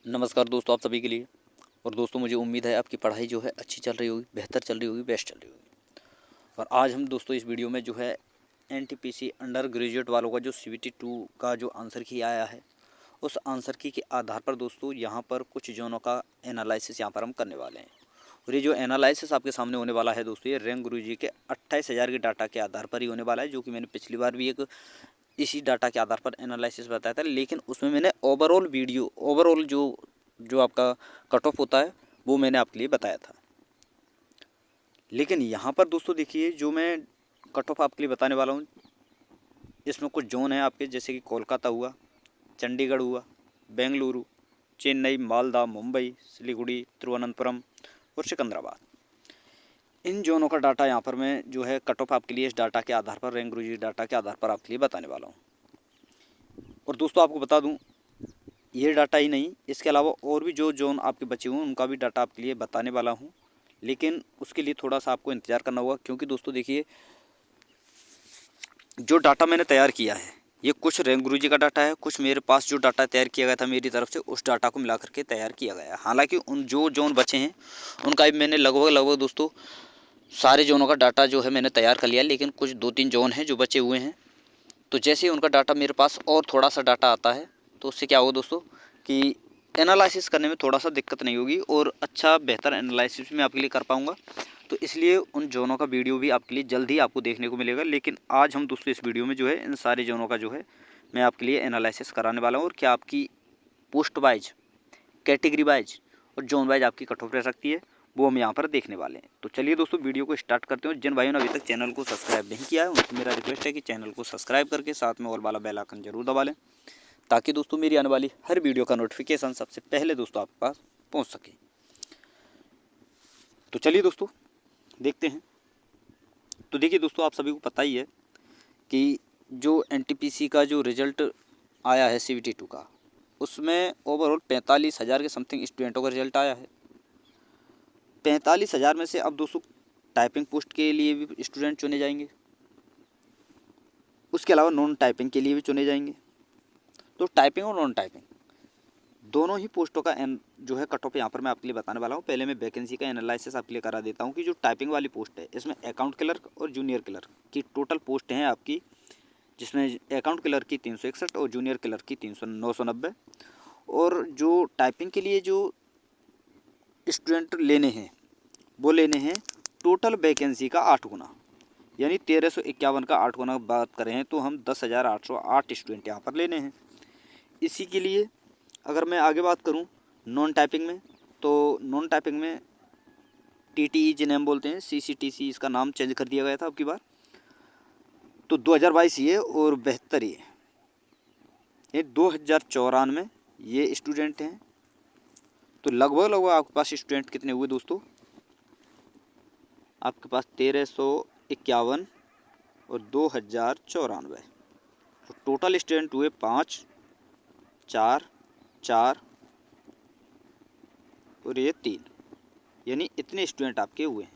नमस्कार दोस्तों, आप सभी के लिए। और दोस्तों, मुझे उम्मीद है आपकी पढ़ाई जो है अच्छी चल रही होगी, बेहतर चल रही होगी, बेस्ट चल रही होगी। और आज हम दोस्तों इस वीडियो में जो है एनटीपीसी अंडर ग्रेजुएट वालों का जो CBT 2 का जो आंसर की आया है, उस आंसर की के आधार पर दोस्तों यहाँ पर कुछ जोनों का एनालिसिस यहाँ पर हम करने वाले हैं। और ये जो एनालिसिस आपके सामने होने वाला है दोस्तों, ये रैंक गुरुजी के 28,000 के डाटा के आधार पर ही होने वाला है, जो कि मैंने पिछली बार भी एक इसी डाटा के आधार पर एनालिसिस बताया था। लेकिन उसमें मैंने ओवरऑल जो जो आपका कट ऑफ होता है वो मैंने आपके लिए बताया था। लेकिन यहाँ पर दोस्तों देखिए, जो मैं कट ऑफ आपके लिए बताने वाला हूँ, इसमें कुछ जोन है आपके, जैसे कि कोलकाता हुआ, चंडीगढ़ हुआ, बेंगलुरु, चेन्नई, मालदा, मुंबई, सिलीगुड़ी, तिरुवनंतपुरम और सिकंदराबाद। इन जोनों का डाटा यहाँ पर मैं जो है कट ऑफ आपके लिए इस डाटा के आधार पर, रैंक गुरुजी डाटा के आधार पर आपके लिए बताने वाला हूँ। और दोस्तों आपको बता दूँ, ये डाटा ही नहीं, इसके अलावा और भी जो जोन आपके बचे हुए हैं उनका भी डाटा आपके लिए बताने वाला हूँ। लेकिन उसके लिए थोड़ा सा आपको इंतज़ार करना होगा, क्योंकि दोस्तों देखिए, जो डाटा मैंने तैयार किया है ये कुछ रैंक गुरुजी का डाटा है, कुछ मेरे पास जो डाटा तैयार किया गया था मेरी तरफ से, उस डाटा को मिला करके तैयार किया गया है। हालांकि उन जो जोन बचे हैं उनका भी मैंने लगभग दोस्तों सारे जोनों का डाटा जो है मैंने तैयार कर लिया, लेकिन कुछ 2-3 जोन हैं जो बचे हुए हैं। तो जैसे ही उनका डाटा मेरे पास और थोड़ा सा डाटा आता है, तो उससे क्या होगा दोस्तों कि एनालिसिस करने में थोड़ा सा दिक्कत नहीं होगी और अच्छा बेहतर एनालिसिस मैं आपके लिए कर पाऊँगा। तो इसलिए उन जोनों का वीडियो भी आपके लिए जल्द ही आपको देखने को मिलेगा। लेकिन आज हम दोस्तों इस वीडियो में जो है इन सारे जोनों का जो है मैं आपके लिए एनालिसिस कराने वाला हूँ, और क्या आपकी पोस्ट वाइज, कैटेगरी वाइज और जोन वाइज आपकी कट ऑफ रह सकती है, वो हम यहाँ पर देखने वाले हैं। तो चलिए दोस्तों वीडियो को स्टार्ट करते हैं। जिन भाइयों ने अभी तक चैनल को सब्सक्राइब नहीं किया है उनसे मेरा रिक्वेस्ट है कि चैनल को सब्सक्राइब करके साथ में ऑल वाला बेल आइकन जरूर दबा लें, ताकि दोस्तों मेरी आने वाली हर वीडियो का नोटिफिकेशन सबसे पहले दोस्तों आपके पास पहुँच सके। तो चलिए दोस्तों देखते हैं। तो देखिए दोस्तों, आप सभी को पता ही है कि जो एनटीपीसी का जो रिज़ल्ट आया है CBT 2 का, उसमें ओवरऑल 45,000 के समथिंग स्टूडेंटों का रिजल्ट आया है। 45,000 में से अब दोस्तों टाइपिंग पोस्ट के लिए भी स्टूडेंट चुने जाएंगे, उसके अलावा नॉन टाइपिंग के लिए भी चुने जाएंगे। तो टाइपिंग और नॉन टाइपिंग दोनों ही पोस्टों का जो है कट ऑफ यहाँ पर मैं आपके लिए बताने वाला हूँ। पहले मैं वैकेंसी का एनालिसिस आपके लिए करा देता हूँ कि जो टाइपिंग वाली पोस्ट है, इसमें अकाउंट क्लर्क और जूनियर क्लर्क की टोटल पोस्ट हैं आपकी, जिसमें अकाउंट क्लर्क की 361 और जूनियर क्लर्क की 990। और जो टाइपिंग के लिए जो स्टूडेंट लेने हैं वो लेने हैं टोटल वैकेंसी का 8 गुना, यानी 1351 का 8 गुना बात करें तो हम 10,808 स्टूडेंट यहाँ पर लेने हैं। इसी के लिए अगर मैं आगे बात करूँ नॉन टाइपिंग में, तो नॉन टाइपिंग में TTE जिन्हें हम बोलते हैं, CCTC इसका नाम चेंज कर दिया गया था अब की बार, तो 2022 ये और 72 ये 2094 ये स्टूडेंट हैं। तो लगभग आपके पास स्टूडेंट कितने हुए दोस्तों, आपके पास 1351 और 2094, तो टोटल स्टूडेंट हुए 5, 4, 4 और ये 3, यानी इतने स्टूडेंट आपके हुए हैं।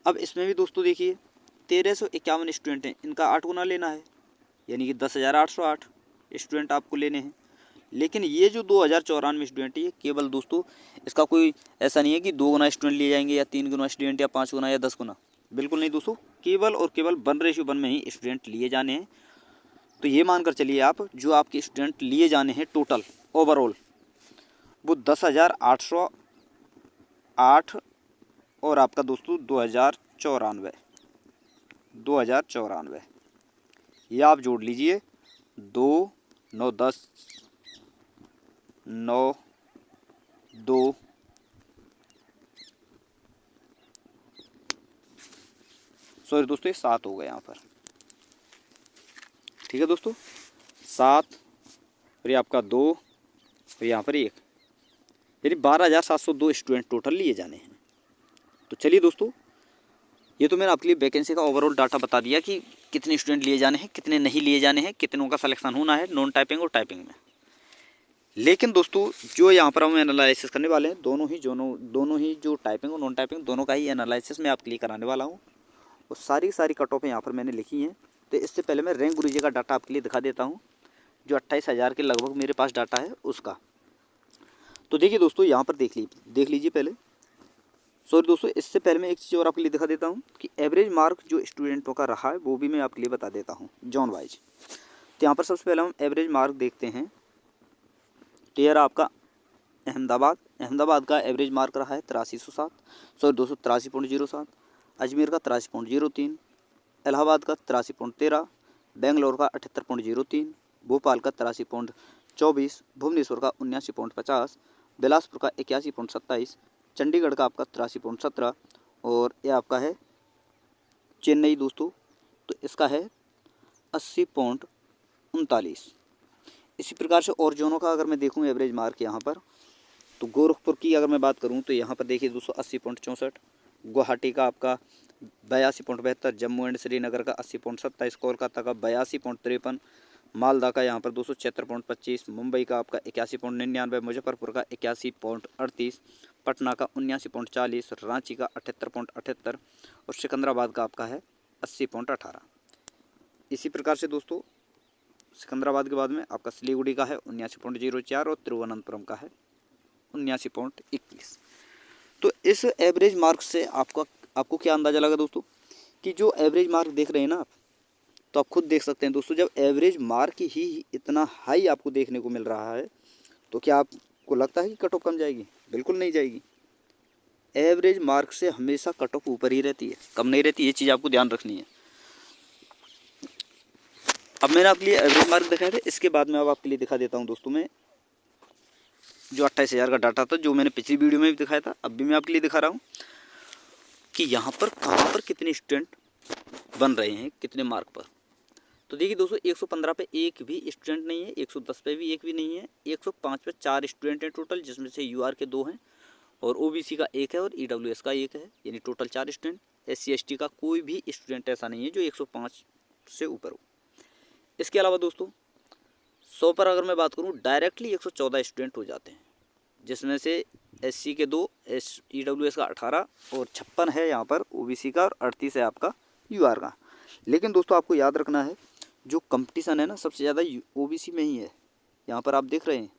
अब इसमें भी दोस्तों देखिए 1351 स्टूडेंट हैं, इनका 8 गुना लेना है, यानी कि 10,808 स्टूडेंट आपको लेने हैं। लेकिन ये जो 2094 स्टूडेंट है, ये केवल दोस्तों इसका कोई ऐसा नहीं है कि 2 गुना स्टूडेंट लिए जाएंगे या 3 गुना स्टूडेंट या 5 गुना या 10 गुना, बिल्कुल नहीं दोस्तों, केवल और केवल 1:1 में ही स्टूडेंट लिए जाने हैं। तो ये मानकर चलिए आप, जो आपके स्टूडेंट लिए जाने हैं टोटल ओवरऑल, वो 10,808 और आपका दोस्तों 2094 ये आप जोड़ लीजिए, 2, 9, 10, 9, 2, सॉरी दोस्तों ये 7 हो गए यहाँ पर, ठीक है दोस्तों, 7 और ये आपका 2 और यहाँ पर 1, यानी 12,702 स्टूडेंट टोटल लिए जाने हैं। तो चलिए दोस्तों, ये तो मैंने आपके लिए वैकेंसी का ओवरऑल डाटा बता दिया कि कितने स्टूडेंट लिए जाने हैं, कितने नहीं लिए जाने हैं, कितनों का सिलेक्शन होना है नॉन टाइपिंग और टाइपिंग में। लेकिन दोस्तों जो यहाँ पर हम एनालिसिस करने वाले हैं, दोनों ही जो टाइपिंग और नॉन टाइपिंग दोनों का ही एनालिसिस मैं आपके लिए कराने वाला हूँ। और सारी कट ऑफ यहाँ पर मैंने लिखी हैं। तो इससे पहले मैं रैंक गुरुजी का डाटा आपके लिए दिखा देता हूँ, जो 28,000 के लगभग मेरे पास डाटा है उसका। तो देखिए दोस्तों, यहाँ पर देख लीजिए पहले। सॉरी दोस्तों, इससे पहले मैं एक चीज़ और आपके लिए दिखा देता हूँ कि एवरेज मार्क जो स्टूडेंटों का रहा है वो भी मैं आपके लिए बता देता हूँ जोन वाइज। तो यहाँ पर सबसे पहले हम एवरेज मार्क देखते हैं। तो यार आपका अहमदाबाद का एवरेज मार्क रहा है 8307, सॉरी 283.07। अजमेर का 83.03, इलाहाबाद का 83.13, बेंगलोर का 78.03, भोपाल का 83.24, भुवनेश्वर का 79.50, बिलासपुर का 81.27, चंडीगढ़ का आपका 83.17 और ये आपका है चेन्नई दोस्तों, तो इसका है 80.39। इसी प्रकार से और जोनों का अगर मैं देखूँ एवरेज मार्क यहाँ पर, तो गोरखपुर की अगर मैं बात करूँ तो यहाँ पर देखिए 280.64, गुवाहाटी का आपका 82.72, जम्मू एंड श्रीनगर का 80.27, कोलकाता का 82.53, मालदा का यहाँ पर 276.25, मुंबई का आपका 81.99, मुजफ्फरपुर का 81.38, पटना का 79.40, रांची का 78.78 और सिकंदराबाद का आपका है 80.18। इसी प्रकार से दोस्तों सिकंदराबाद के बाद में आपका सिलीगुड़ी का है 79.04 और तिरुवनंतपुरम का है 79.21। तो इस एवरेज मार्क से आपको क्या अंदाज़ा लगा दोस्तों कि जो एवरेज मार्क देख रहे हैं ना आप, तो आप खुद देख सकते हैं दोस्तों, जब एवरेज मार्क ही इतना हाई आपको देखने को मिल रहा है तो क्या आपको लगता है कि कट ऑफ कम जाएगी? बिल्कुल नहीं जाएगी। एवरेज मार्क से हमेशा कट ऑफ ऊपर ही रहती है, कम नहीं रहती। ये चीज़ आपको ध्यान रखनी है। अब मैंने आपके लिए एवरेज मार्क दिखाए थे, इसके बाद में अब आपके लिए दिखा देता हूँ दोस्तों मैं जो 28,000 का डाटा था, जो मैंने पिछली वीडियो में भी दिखाया था, अब भी मैं आपके लिए दिखा रहा हूँ कि यहाँ पर कहाँ पर कितने स्टूडेंट बन रहे हैं, कितने मार्क पर। तो देखिए दोस्तों, 115 पे एक भी स्टूडेंट नहीं है, 110 पे भी एक भी नहीं है, 105 पे 4 स्टूडेंट हैं टोटल, जिसमें से यूआर के 2 हैं और ओबीसी का 1 है और ईडब्ल्यूएस का 1 है, यानी टोटल 4 स्टूडेंट। SC ST का कोई भी स्टूडेंट ऐसा नहीं है जो 105 से ऊपर हो। इसके अलावा दोस्तों 100 पर अगर मैं बात करूं, डायरेक्टली 114 स्टूडेंट हो जाते हैं, जिसमें से SC के 2, EWS का 18 और 56 है यहाँ पर OBC का और 38 है आपका UR का। लेकिन दोस्तों आपको याद रखना है, जो कंपटीशन है ना सबसे ज़्यादा OBC में ही है, यहाँ पर आप देख रहे हैं।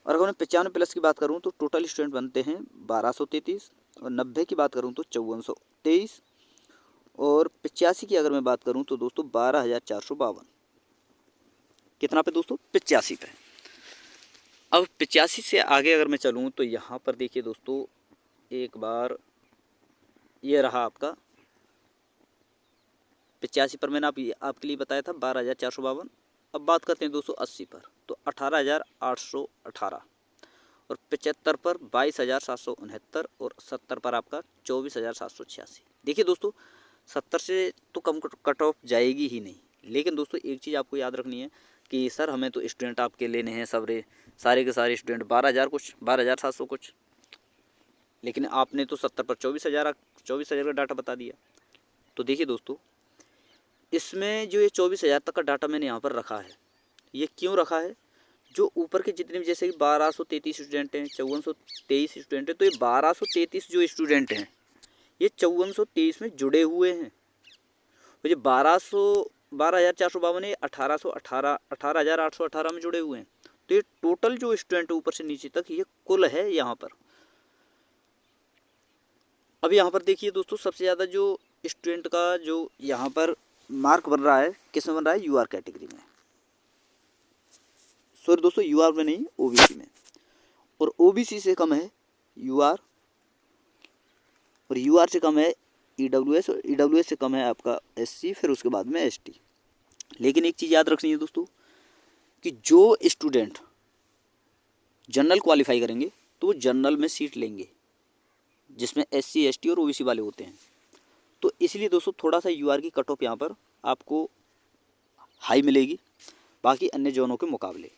और अगर मैं 95+ की बात करूँ तो टोटल स्टूडेंट बनते हैं 1233 और 90 की बात करूँ तो 5423 और 85 की अगर मैं बात करूं तो दोस्तों 12,452। कितना पे दोस्तों? 85 पे। अब 85 से आगे अगर मैं चलूं तो यहाँ पर देखिए दोस्तों, एक बार ये रहा आपका 85 पर मैंने आपके लिए बताया था 12,452। अब बात करते हैं दोस्तों 80 पर, तो 18,818 और 75 पर 22,769 और 70 पर आपका 24,786। देखिए दोस्तों 70 से तो कम कट ऑफ जाएगी ही नहीं। लेकिन दोस्तों एक चीज़ आपको याद रखनी है कि सर हमें तो स्टूडेंट आपके लेने हैं सारे के सारे स्टूडेंट 12,000 कुछ, 12,700 कुछ, लेकिन आपने तो 70 पर 24,000 का डाटा बता दिया। तो देखिए दोस्तों, इसमें जो ये 24,000 तक का डाटा मैंने यहाँ पर रखा है, ये क्यों रखा है? जो ऊपर के जितने भी, जैसे कि 1233 स्टूडेंट हैं, 5423 स्टूडेंट हैं, तो ये 1233 जो स्टूडेंट हैं ये 5423 में जुड़े हुए हैं। तो ये 12,452 18,818 में जुड़े हुए हैं। तो ये टोटल जो स्टूडेंट ऊपर से नीचे तक ये कुल है यहाँ पर। अब यहाँ पर देखिए दोस्तों, सबसे ज़्यादा जो स्टूडेंट का जो यहाँ पर मार्क बन रहा है, किस में बन रहा है? UR कैटेगरी में। सॉरी दोस्तों, UR में नहीं, OBC में। और OBC से कम है UR और UR से कम है EWS और EWS से कम है आपका SC, फिर उसके बाद में ST। लेकिन एक चीज़ याद रखनी है दोस्तों कि जो स्टूडेंट जनरल क्वालिफाई करेंगे तो वो जनरल में सीट लेंगे, जिसमें SC ST और OBC वाले होते हैं। तो इसलिए दोस्तों थोड़ा सा UR की कट ऑफ यहाँ पर आपको हाई मिलेगी बाकी अन्य जोनों के मुकाबले।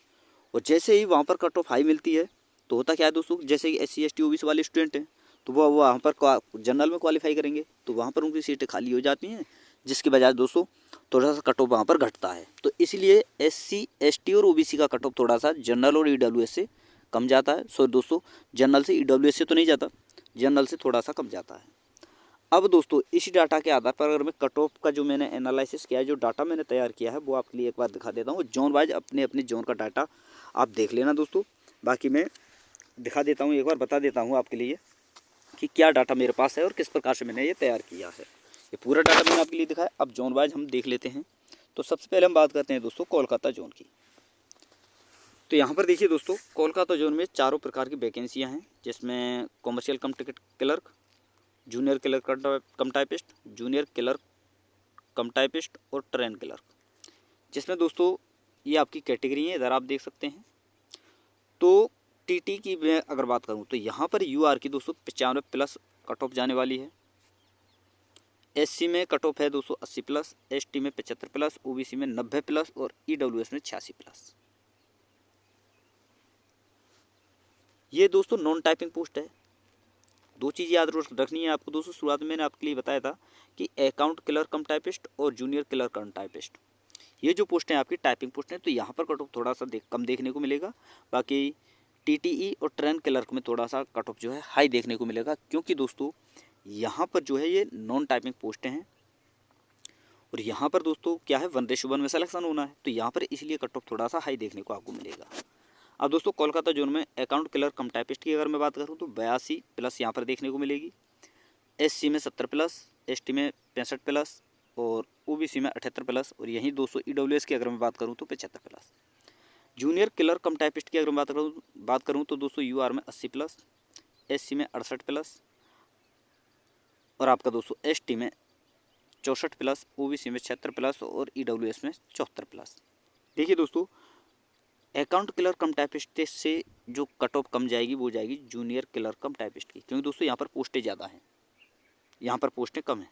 और जैसे ही वहाँ पर कट ऑफ हाई मिलती है तो होता क्या है दोस्तों, जैसे कि SC ST OBC वाले स्टूडेंट हैं तो वो वहाँ पर जनरल में क्वालिफाई करेंगे तो वहाँ पर उनकी सीटें खाली हो जाती हैं, जिसकी बजाय दोस्तों थोड़ा सा कट ऑफ वहाँ पर घटता है। तो इसलिए SC ST और OBC का कट ऑफ थोड़ा सा जनरल और EWS से कम जाता है। सो दोस्तों जनरल से EWS से तो नहीं जाता, जनरल से थोड़ा सा कम जाता है। अब दोस्तों इसी डाटा के आधार पर अगर मैं कट ऑफ का जो मैंने एनालिसिस किया है, जो डाटा मैंने तैयार किया है, वो आपके लिए एक बार दिखा देता हूँ। जोन वाइज अपने अपने जोन का डाटा आप देख लेना दोस्तों। बाकी मैं दिखा देता हूँ, एक बार बता देता हूँ आपके लिए कि क्या डाटा मेरे पास है और किस प्रकार से मैंने ये तैयार किया है। ये पूरा डाटा मैंने आपके लिए दिखाया। अब जोन वाइज हम देख लेते हैं। तो सबसे पहले हम बात करते हैं दोस्तों कोलकाता जोन की। तो यहाँ पर देखिए दोस्तों, कोलकाता जोन में चारों प्रकार की वैकेंसियाँ हैं, जिसमें कॉमर्शियल कम टिकट क्लर्क, जूनियर क्लर्क कम टाइपिस्ट, जूनियर क्लर्क कम टाइपिस्ट और ट्रेन क्लर्क, जिसमें दोस्तों ये आपकी कैटेगरी है, इधर आप देख सकते हैं। तो टीटी की मैं अगर बात करूं तो यहाँ पर यूआर की दोस्तों 95 प्लस कट ऑफ जाने वाली है। एससी में कट ऑफ है दोस्तों 80 प्लस, एसटी में 75 प्लस, ओबीसी में 90 प्लस और ईडब्ल्यूएस में 86 प्लस। ये दोस्तों नॉन टाइपिंग पोस्ट है। दो चीज़ याद रखनी है आपको दोस्तों। शुरुआत में मैंने आपके लिए बताया था कि अकाउंट क्लर्क कम टाइपिस्ट और जूनियर क्लर्क कम टाइपिस्ट, ये जो पोस्ट हैं आपकी टाइपिंग पोस्ट हैं। तो यहाँ पर कट ऑफ थोड़ा सा कम देखने को मिलेगा। बाकी टीटीई और ट्रेन क्लर्क में थोड़ा सा कट ऑफ जो है हाई देखने को मिलेगा, क्योंकि दोस्तों यहाँ पर जो है ये नॉन टाइपिंग पोस्टें हैं और यहाँ पर दोस्तों क्या है 1:1 में सिलेक्शन होना है। तो यहाँ पर इसलिए कट ऑफ थोड़ा सा हाई देखने को आपको मिलेगा। अब दोस्तों कोलकाता जोन में अकाउंट क्लर्क कम टाइपिस्ट की अगर मैं बात करूँ तो 82 प्लस यहाँ पर देखने को मिलेगी। एससी में 70 प्लस, एसटी में 65 प्लस और ओबीसी में 78 प्लस और यहीं दोस्तों ईडब्ल्यूएस की अगर मैं बात करूँ तो 75 प्लस। जूनियर क्लर्क कम टाइपिस्ट की अगर मैं बात करूँ तो दोस्तों यूआर में 80 प्लस, एससी में 68 प्लस और आपका दोस्तों एसटी में 64 प्लस, ओबीसी में 76 प्लस और ईडब्ल्यूएस में 74 प्लस। देखिए दोस्तों, अकाउंट क्लर्क कम टाइपिस्ट से जो कट ऑफ कम जाएगी वो जाएगी जूनियर क्लर्क कम टाइपिस्ट की, क्योंकि दोस्तों यहाँ पर पोस्टें ज़्यादा हैं, यहाँ पर पोस्टें कम हैं।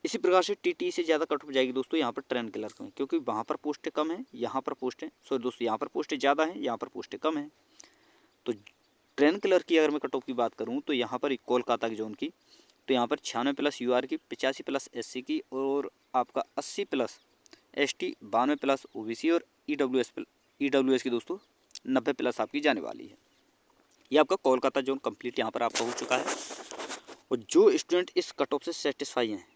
इसी प्रकार से टीटी से ज़्यादा कट ऑफ जाएगी दोस्तों यहाँ पर ट्रेन क्लर्क में, क्योंकि वहाँ पर पोस्टें कम हैं, यहाँ पर पोस्टें दोस्तों यहाँ पर पोस्टें ज़्यादा हैं, यहाँ पर पोस्टें कम हैं। तो ट्रेन क्लर्क की अगर मैं कट ऑफ की बात करूँ तो यहाँ पर कोलकाता की जोन की, तो यहाँ पर 96 प्लस यूआर की, 85 प्लस एससी की और आपका 80 प्लस एसटी, 92 प्लस ओबीसी और ईडब्ल्यूएस की दोस्तों 90 प्लस आपकी जाने वाली है। ये आपका कोलकाता जोन कंप्लीट यहाँ पर आपका हो चुका है। और जो स्टूडेंट इस कट ऑफ से सेटिस्फाई हैं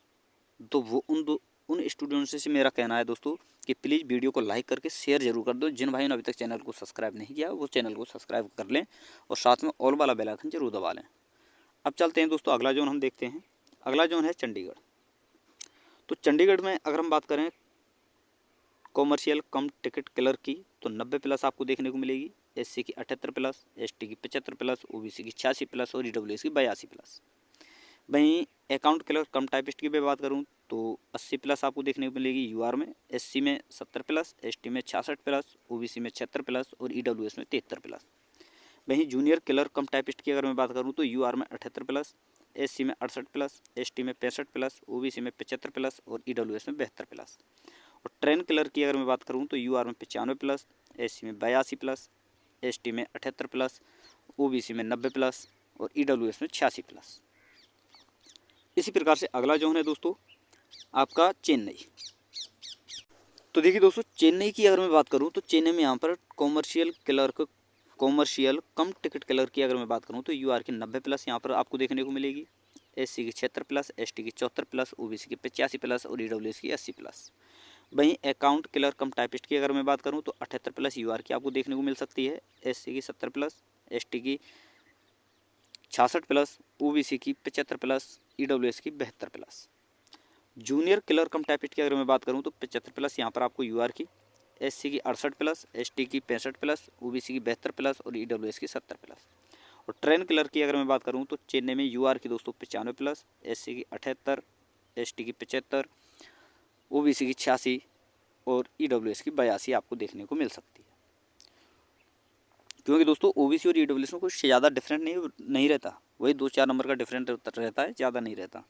तो वो उन स्टूडेंट्स से मेरा कहना है दोस्तों कि प्लीज़ वीडियो को लाइक करके शेयर जरूर कर दो। जिन भाइयों ने अभी तक चैनल को सब्सक्राइब नहीं किया वो चैनल को सब्सक्राइब कर लें और साथ में ऑल वाला बेल आइकन जरूर दबा लें। अब चलते हैं दोस्तों, अगला जोन हम देखते हैं। अगला जोन है चंडीगढ़। तो चंडीगढ़ में अगर हम बात करें कॉमर्शियल कम टिकट क्लर्क की तो 90 प्लस आपको देखने को मिलेगी। एससी की 78 प्लस, एसटी की 75 प्लस, ओबीसी की 86 प्लस और ईडब्ल्यूएस की 82 प्लस। वहीं अकाउंट क्लर्क कम टाइपिस्ट की मैं बात करूं तो 80 प्लस आपको देखने को मिलेगी यूआर में, एससी में 70 प्लस, एसटी में 66 प्लस, ओबीसी में 76 प्लस और ईडब्ल्यूएस में 73 प्लस। वहीं जूनियर क्लर्क कम टाइपिस्ट की अगर मैं बात करूं तो यूआर में 78 प्लस, एससी में 68 प्लस, एसटी में 65 प्लस, ओबीसी में 75 प्लस और ईडब्ल्यूएस में 72 प्लस। और ट्रेन क्लर्क की अगर मैं बात करूं तो यूआर में 95 प्लस, एससी में 82 प्लस, एसटी में 78 प्लस, ओबीसी में 90 प्लस और ईडब्ल्यूएस में 86 प्लस। इसी प्रकार से अगला जोन है दोस्तों आपका चेन्नई। तो देखिए दोस्तों, चेन्नई की अगर मैं बात करूं तो चेन्नई में यहाँ पर कॉमर्शियल कम टिकट क्लर्क की अगर मैं बात करूं तो यूआर की 90 प्लस यहाँ पर आपको देखने को मिलेगी। एससी की 76 प्लस, एसटी की 74 प्लस, ओबीसी की 85 प्लस और ईडब्ल्यूएस की 80 प्लस। वहीं अकाउंट क्लर्क कम टाइपिस्ट की अगर मैं बात करूं तो 78 प्लस यूआर की आपको देखने को मिल सकती है। एससी की 70 प्लस, एसटी की 66 प्लस, ओबीसी की 75 प्लस, ईडब्ल्यूएस की 72 प्लस। जूनियर क्लर्क कम टाइपिस्ट की अगर मैं बात करूं तो 75 प्लस यहाँ पर आपको यूआर की, एससी की 68 प्लस, एसटी की 65 प्लस, ओबीसी की 72 प्लस और ईडब्ल्यूएस की 70 प्लस। और ट्रेन क्लर्क की अगर मैं बात करूं तो चेन्नई में यूआर की दोस्तों 95 प्लस, एससी की 78, एसटी की 75, ओबीसी की 86 और ईडब्ल्यूएस की 82 आपको देखने को मिल सकती है। क्योंकि दोस्तों ओबीसी और ईडब्ल्यूएस में कुछ ज़्यादा डिफरेंट नहीं रहता, वही 2-4 नंबर का डिफरेंट रहता है, ज़्यादा नहीं रहता।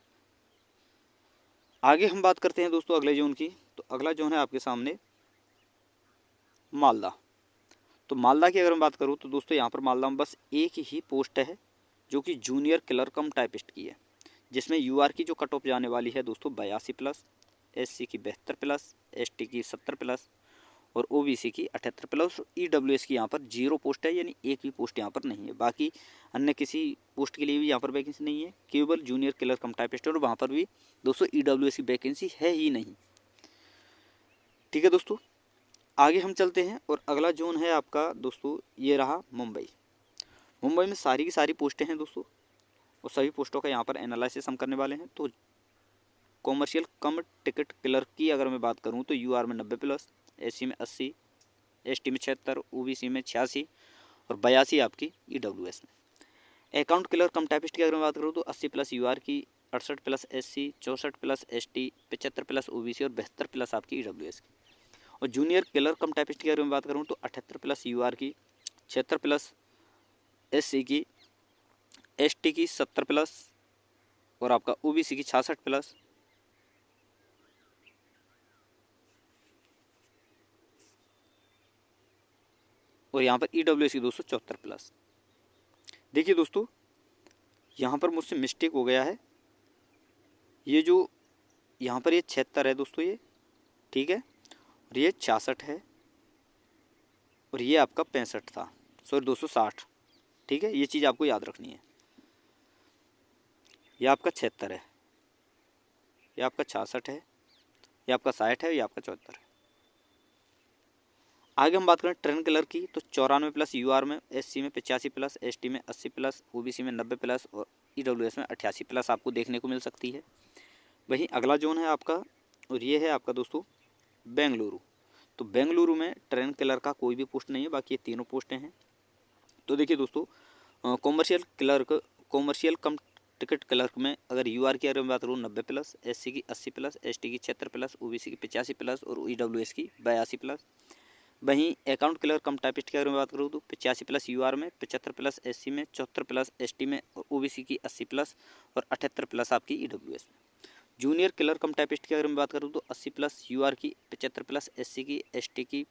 आगे हम बात करते हैं दोस्तों अगले जोन की। तो अगला जोन है आपके सामने मालदा। तो मालदा की अगर मैं बात करूँ तो दोस्तों यहाँ पर मालदा में बस एक ही पोस्ट है जो कि जूनियर क्लर्क कम टाइपिस्ट की है, जिसमें यूआर की जो कट ऑफ जाने वाली है दोस्तों 82 प्लस, एससी की 72 प्लस, एसटी की 70 प्लस, और ओबीसी की 78 प्लस। ईडब्ल्यूएस की यहाँ पर 0 पोस्ट है, यानी एक भी पोस्ट यहाँ पर नहीं है। बाकी अन्य किसी पोस्ट के लिए भी यहाँ पर वैकेंसी नहीं है, केवल जूनियर क्लर्क कम टाइपिस्ट, और वहाँ पर भी दोस्तों ईडब्ल्यूएस की वैकेंसी है ही नहीं। ठीक है दोस्तों, आगे हम चलते हैं और अगला जोन है आपका दोस्तों, ये रहा मुंबई। मुंबई में सारी की सारी पोस्टें हैं दोस्तों, और सभी पोस्टों का यहाँ पर एनालिसिस हम करने वाले हैं। तो कॉमर्शियल कम टिकट क्लर्क की अगर मैं बात करूँ तो यूआर में 90 प्लस, एससी में 80, एसटी में 76, ओबीसी में 86 और 82 आपकी ईडब्ल्यूएस में। अकाउंट क्लर्क कम टाइपिस्ट की अगर मैं बात करूँ तो 80 प्लस यूआर की, 68 plus SC, 64 plus ST, 75 plus OBC और 72 प्लस आपकी ईडब्ल्यूएस की। और जूनियर क्लर्क कम टाइपिस्ट की अगर मैं बात करूँ तो 78 प्लस यूआर की, 76 प्लस एससी की, एसटी की 70 प्लस और आपका ओबीसी की 66 प्लस और यहाँ पर ईडब्ल्यूएस की 274 प्लस। देखिए दोस्तों, यहाँ पर मुझसे मिस्टेक हो गया है, ये जो यहाँ पर ये 76 है दोस्तों, ये ठीक है, और ये 66 है और ये आपका 65 था, सॉरी 260। ठीक है, ये चीज़ आपको याद रखनी है। ये आपका 76 है, ये आपका 66 है, ये आपका 60 है, ये आपका 74 है। आगे हम बात करें ट्रेन क्लर्क की, तो 94 प्लस यूआर में, एससी में 85 प्लस, एसटी में 80 प्लस, ओबीसी में 90 प्लस और ईडब्ल्यूएस में 88 प्लस आपको देखने को मिल सकती है। वहीं अगला जोन है आपका, और ये है आपका दोस्तों बेंगलुरु। तो बेंगलुरु में ट्रेन क्लर्क का कोई भी पोस्ट नहीं है, बाकी ये तीनों पोस्टें हैं। तो देखिए दोस्तों, कॉमर्शियल कम टिकट क्लर्क में अगर यूआर की अगर मैं बात करूँ 90 प्लस, एससी की 80 प्लस, एसटी की 76 प्लस, ओबीसी की 85 प्लस और ईडब्ल्यूएस की 82 प्लस। वहीं अकाउंट क्लर्क कम टाइपिस्ट की अगर मैं बात करूँ तो 85 प्लस यूआर में, 75 प्लस एससी में, 74 प्लस एसटी में और ओबीसी की 80 प्लस और 78 प्लस आपकी ईडब्ल्यूएस में। जूनियर क्लर्क कम टाइपिस्ट की अगर मैं बात करूँ तो 80 प्लस यूआर की, 75 प्लस एससी की, एसटी की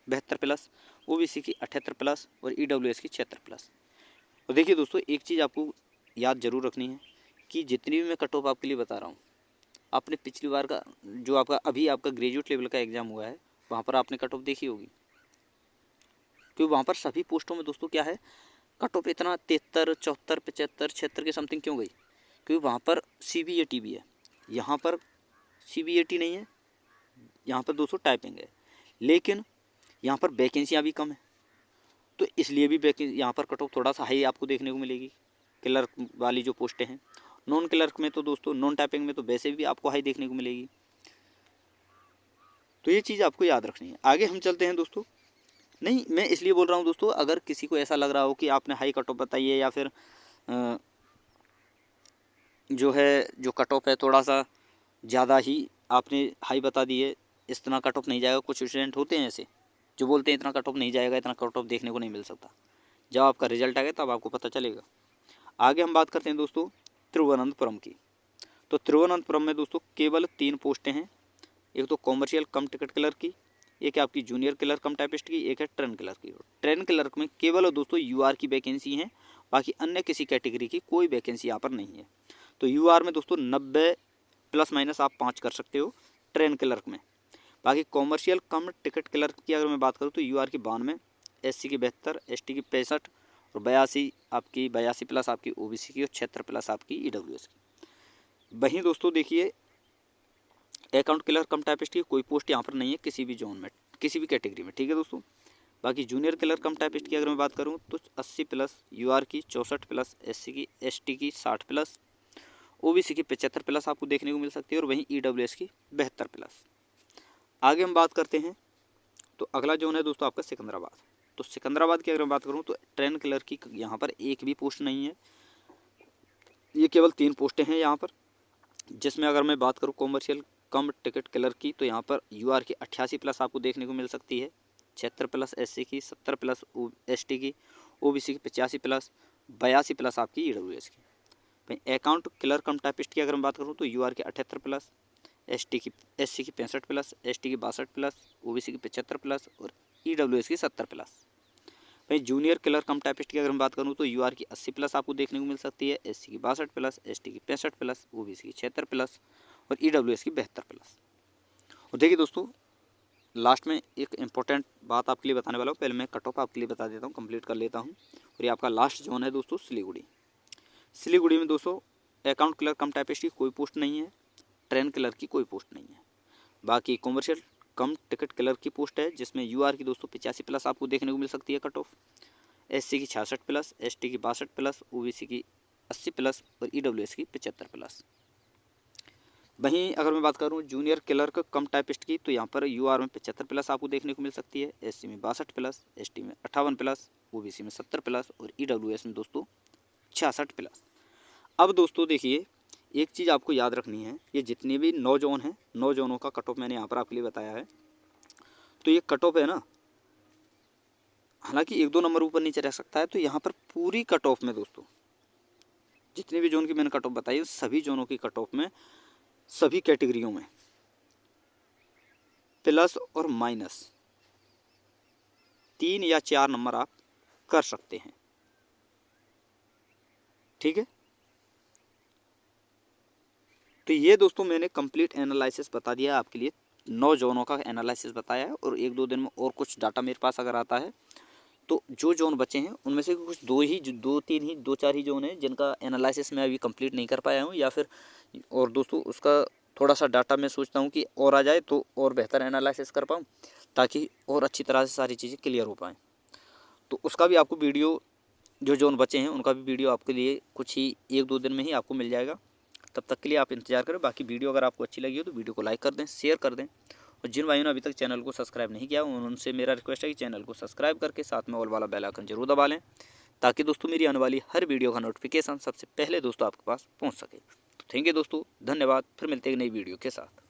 72 प्लस, ओबीसी की 78 प्लस और ईडब्ल्यूएस की 76 प्लस। और देखिए दोस्तों, एक चीज़ आपको याद जरूर रखनी है कि जितनी भी मैं कट ऑफ आपके लिए बता रहा हूँ, आपने पिछली बार का जो आपका अभी आपका ग्रेजुएट लेवल का एग्ज़ाम हुआ है, वहाँ पर आपने कट ऑफ देखी होगी, क्योंकि वहाँ पर सभी पोस्टों में दोस्तों क्या है, कट ऑफ इतना 73, 74, 75, 76 के समथिंग क्यों गई? क्योंकि वहाँ पर सीबीएटी भी है, यहाँ पर सीबीएटी नहीं है, यहाँ पर दोस्तों टाइपिंग है, लेकिन यहाँ पर वैकेंसियाँ भी कम है, तो इसलिए भी वैकेंसी यहाँ पर कट ऑफ थोड़ा सा हाई आपको देखने को मिलेगी क्लर्क वाली जो पोस्टें हैं। नॉन क्लर्क में तो दोस्तों, नॉन टाइपिंग में तो वैसे भी आपको हाई देखने को मिलेगी। तो ये चीज़ आपको याद रखनी है। आगे हम चलते हैं दोस्तों। नहीं, मैं इसलिए बोल रहा हूँ दोस्तों, अगर किसी को ऐसा लग रहा हो कि आपने हाई कट ऑफ बताई है या फिर जो कट ऑफ है थोड़ा सा ज़्यादा ही आपने हाई बता दी है, इतना कट ऑफ नहीं जाएगा। कुछ स्टूडेंट होते हैं ऐसे जो बोलते हैं इतना कट ऑफ नहीं जाएगा, इतना कट ऑफ देखने को नहीं मिल सकता। जब आपका रिजल्ट आएगा तब आपको पता चलेगा। आगे हम बात करते हैं दोस्तों तिरुवनंतपुरम की। तो तिरुवनंतपुरम में दोस्तों केवल 3 पोस्टें हैं। एक तो कॉमर्शियल कम टिकट क्लर्क की, एक है आपकी जूनियर क्लर्क कम टाइपिस्ट की, एक है ट्रेन क्लर्क की। ट्रेन क्लर्क में केवल दोस्तों यूआर की वैकेंसी है, बाकी अन्य किसी कैटेगरी की कोई वैकेंसी यहाँ पर नहीं है। तो यूआर में दोस्तों 90 प्लस माइनस आप 5 कर सकते हो ट्रेन क्लर्क में। बाकी कॉमर्शियल कम टिकट क्लर्क की अगर मैं बात करूँ तो यूआर की 92, एससी की 72, एसटी की 65 और 82 प्लस आपकी ओबीसी की और 76 प्लस आपकी ईडब्ल्यूएस की। वहीं दोस्तों देखिए, अकाउंट क्लर्क कम टाइपिस्ट की कोई पोस्ट यहाँ पर नहीं है किसी भी जोन में, किसी भी कैटेगरी में। ठीक है दोस्तों। बाकी जूनियर क्लर्क कम टाइपिस्ट की अगर मैं बात करूँ तो 80 प्लस यूआर की, 64 प्लस एससी की, एसटी की 60 प्लस, ओबीसी की 75 प्लस आपको देखने को मिल सकती है और वहीं ईडब्ल्यूएस की 72 प्लस। आगे हम बात करते हैं, तो अगला जोन है दोस्तों आपका सिकंदराबाद। तो सिकंदराबाद की अगर मैं बात करूँ तो ट्रेन क्लर्क की यहाँ पर एक भी पोस्ट नहीं है, ये केवल 3 पोस्टें हैं यहाँ पर। जिसमें अगर मैं बात करूँ कॉमर्शियल कम टिकट क्लर्क की, तो यहाँ पर यूआर की 88 प्लस आपको देखने को मिल सकती है, 76 प्लस एससी की, 70 प्लस एसटी की, ओबीसी की 85 प्लस, 82 प्लस आपकी ईडब्ल्यूएस की। भाई अकाउंट क्लर्क कम टाइपिस्ट की अगर मैं बात करूँ तो यूआर की 78 प्लस, एससी की 65 प्लस, एसटी की 62 प्लस, ओबीसी की 75 प्लस और ईडब्ल्यूएस की 70 प्लस। भाई जूनियर क्लर्क कम टाइपिस्ट की अगर मैं बात करूँ तो यूआर की 80 प्लस आपको देखने को मिल सकती है, एससी की 62 प्लस, एसटी की 65 प्लस, ओबीसी की 76 प्लस और ईडब्ल्यूएस की 72 प्लस। और देखिए दोस्तों, लास्ट में एक इम्पोर्टेंट बात आपके लिए बताने वाला हूँ। पहले मैं कट ऑफ आपके लिए बता देता हूँ, कंप्लीट कर लेता हूँ। और ये आपका लास्ट जोन है दोस्तों, सिलीगुड़ी। सिलीगुड़ी में दोस्तों अकाउंट क्लर्क कम टाइपिस्ट की कोई पोस्ट नहीं है, ट्रेन क्लर्क की कोई पोस्ट नहीं है। बाकी कॉमर्शियल कम टिकट क्लर्क की पोस्ट है, जिसमें यूआर की दोस्तों 85 प्लस आपको देखने को मिल सकती है कट ऑफ, एससी की 66 प्लस, एसटी की 62 प्लस, ओबीसी की 80 प्लस और ईडब्ल्यूएस की 75 प्लस। वहीं अगर मैं बात करूं जूनियर क्लर्क कम टाइपिस्ट की, तो यहाँ पर यूआर में 75 प्लस आपको देखने को मिल सकती है, एससी में 62 प्लस, एसटी में 58 प्लस, ओबीसी में 70 प्लस और ईडब्ल्यूएस में दोस्तों 66 प्लस। अब दोस्तों देखिए, एक चीज़ आपको याद रखनी है, ये जितने भी 9 जोन हैं, 9 जोनों का कट ऑफ मैंने यहाँ पर आपके लिए बताया है। तो ये कट ऑफ है ना, हालांकि 1-2 नंबर ऊपर नीचे रह सकता है। तो यहाँ पर पूरी कट ऑफ में दोस्तों जितने भी जोन की मैंने कट ऑफ बताई, सभी जोनों की कट ऑफ में सभी कैटेगरियों में प्लस और माइनस 3 या 4 नंबर आप कर सकते हैं। ठीक है, तो ये दोस्तों मैंने कंप्लीट एनालिसिस बता दिया आपके लिए, 9 जोनों का एनालिसिस बताया है। और 1-2 दिन में और कुछ डाटा मेरे पास अगर आता है, तो जो जोन बचे हैं उनमें से कुछ 2-4 ही जोन हैं जिनका एनालिसिस मैं अभी कंप्लीट नहीं कर पाया हूँ, या फिर और दोस्तों उसका थोड़ा सा डाटा मैं सोचता हूँ कि और आ जाए तो और बेहतर एनालिसिस कर पाऊँ, ताकि और अच्छी तरह से सारी चीज़ें क्लियर हो पाएँ। तो उसका भी आपको वीडियो, जो जोन बचे हैं उनका भी वीडियो आपके लिए कुछ ही 1-2 दिन में ही आपको मिल जाएगा। तब तक के लिए आप इंतजार करें। बाकी वीडियो अगर आपको अच्छी लगी हो तो वीडियो को लाइक कर दें, शेयर कर दें। और जिन भाइयों ने अभी तक चैनल को सब्सक्राइब नहीं किया उनसे मेरा रिक्वेस्ट है कि चैनल को सब्सक्राइब करके साथ में ऑल वाला बेल आइकन जरूर दबा लें, ताकि दोस्तों मेरी आने वाली हर वीडियो का नोटिफिकेशन सबसे पहले दोस्तों आपके पास पहुँच सके। तो थैंक यू दोस्तों, धन्यवाद। फिर मिलते हैं नई वीडियो के साथ।